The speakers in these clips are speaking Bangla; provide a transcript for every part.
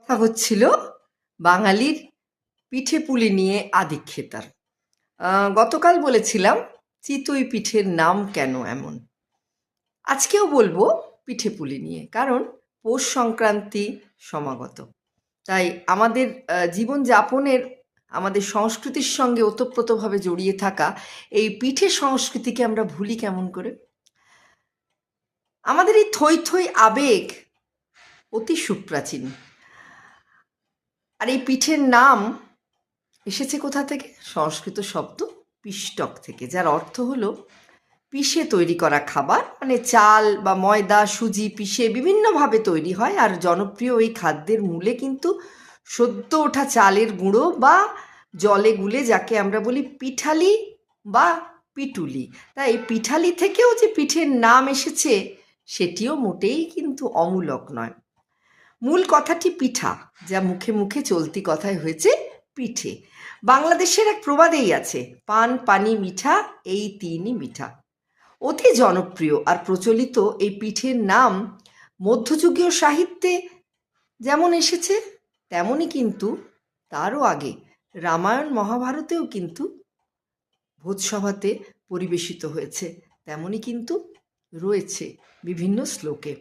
কথা হচ্ছিল বাঙালির পিঠে পুলি নিয়ে আদিক্ষেতার। গতকাল বলেছিলাম চিতই পিঠের নাম কেন এমন। আজকেও বলবো পিঠে পুলি নিয়ে, কারণ পৌষ সংক্রান্তি সমাগত। তাই আমাদের জীবনযাপনের, আমাদের সংস্কৃতির সঙ্গে ওতপ্রোতভাবে জড়িয়ে থাকা এই পিঠে সংস্কৃতিকে আমরা ভুলি কেমন করে? আমাদের এই থই থই আবেগ অতি সুপ্রাচীন। আর এই পিঠের নাম এসেছে কোথা থেকে? সংস্কৃত শব্দ পিষ্টক থেকে, যার অর্থ হলো পিষে তৈরি করা খাবার। মানে চাল বা ময়দা সুজি পিষে বিভিন্নভাবে তৈরি হয়। আর জনপ্রিয় এই খাদ্যের মূলে কিন্তু সদ্য ওঠা চালের গুঁড়ো বা জলে গুলে, যাকে আমরা বলি পিঠালি বা পিটুলি। তাই পিঠালি থেকেও যে পিঠের নাম এসেছে সেটিও মোটেই কিন্তু অমূলক নয়। মূল কথাটি পিঠা, যা মুখে মুখে চলতি কথায় হয়েছে পিঠে। বাংলাদেশের এক প্রবাদেই আছে, পান পানি মিঠা এই তিনই মিঠা। অতি জনপ্রিয় আর প্রচলিত এই পিঠের নাম মধ্যযুগীয় সাহিত্যে যেমন এসেছে, তেমনই কিন্তু তারও আগে রামায়ণ মহাভারতেও কিন্তু ভোজসভাতে পরিবেশিত হয়েছে, তেমনই কিন্তু রয়েছে বিভিন্ন শ্লোকে।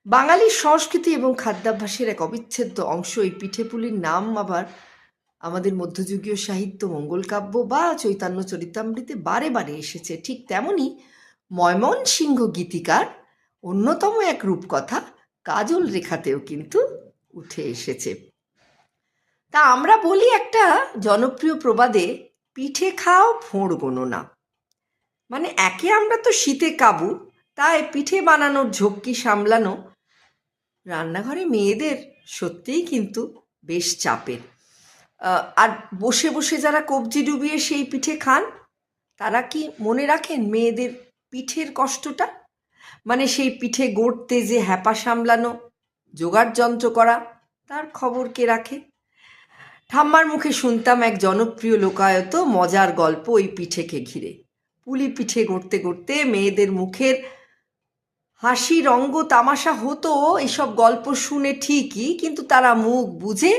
বাঙালির সংস্কৃতি এবং খাদ্যাভ্যাসের এক অবিচ্ছেদ্য অংশ এই পিঠেপুলির নাম আবার আমাদের মধ্যযুগীয় সাহিত্য, মঙ্গলকাব্য বা চৈতন্য চরিতামৃতে বারে বারে এসেছে। ঠিক তেমনই ময়মনসিংহ গীতিকার অন্যতম এক রূপকথা কাজল রেখাতেও কিন্তু উঠে এসেছে। তা আমরা বলি একটা জনপ্রিয় প্রবাদে, পিঠে খাও ফোঁড় গোনো না। মানে একে আমরা তো শীতে কাবু, তাই পিঠে বানানোর ঝক্কি সামলানো রান্নাঘরে মেয়েদের সত্যিই কিন্তু বেশ চাপের। আর বসে বসে যারা কবজি ডুবিয়ে সেই পিঠে খান, তারা কি মনে রাখেন মেয়েদের পিঠের কষ্টটা? মানে সেই পিঠে গড়তে যে হ্যাপা সামলানো, জোগাড় যন্ত্র করা, তার খবর কে রাখে? ঠাম্মার মুখে শুনতাম এক জনপ্রিয় লোকায়ত মজার গল্প ওই পিঠেকে ঘিরে। পুলি পিঠে গড়তে গড়তে মেয়েদের মুখের হাসি রঙ্গ তামাশা হতো এসব গল্প শুনে ঠিকই, কিন্তু তারা মুখ বুজে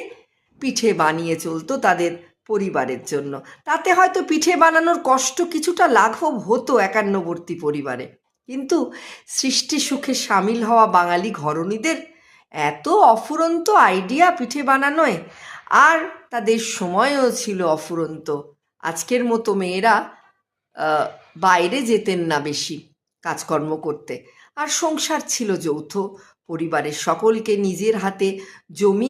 পিঠে বানিয়ে চলতো তাদের পরিবারের জন্য। তাতে হয়তো পিঠে বানানোর কষ্ট কিছুটা লাঘব হতো একান্নবর্তী পরিবারে, কিন্তু সৃষ্টি সুখে সামিল হওয়া বাঙালি ঘরণীদের এত অফুরন্ত আইডিয়া পিঠে বানানোয়, আর তাদের সময়ও ছিল অফুরন্ত। আজকের মতো মেয়েরা বাইরে যেতেন না বেশি কাজকর্ম করতে, আর সংসার ছিল যৌথ। পরিবারের সকলকে নিজের হাতে জমি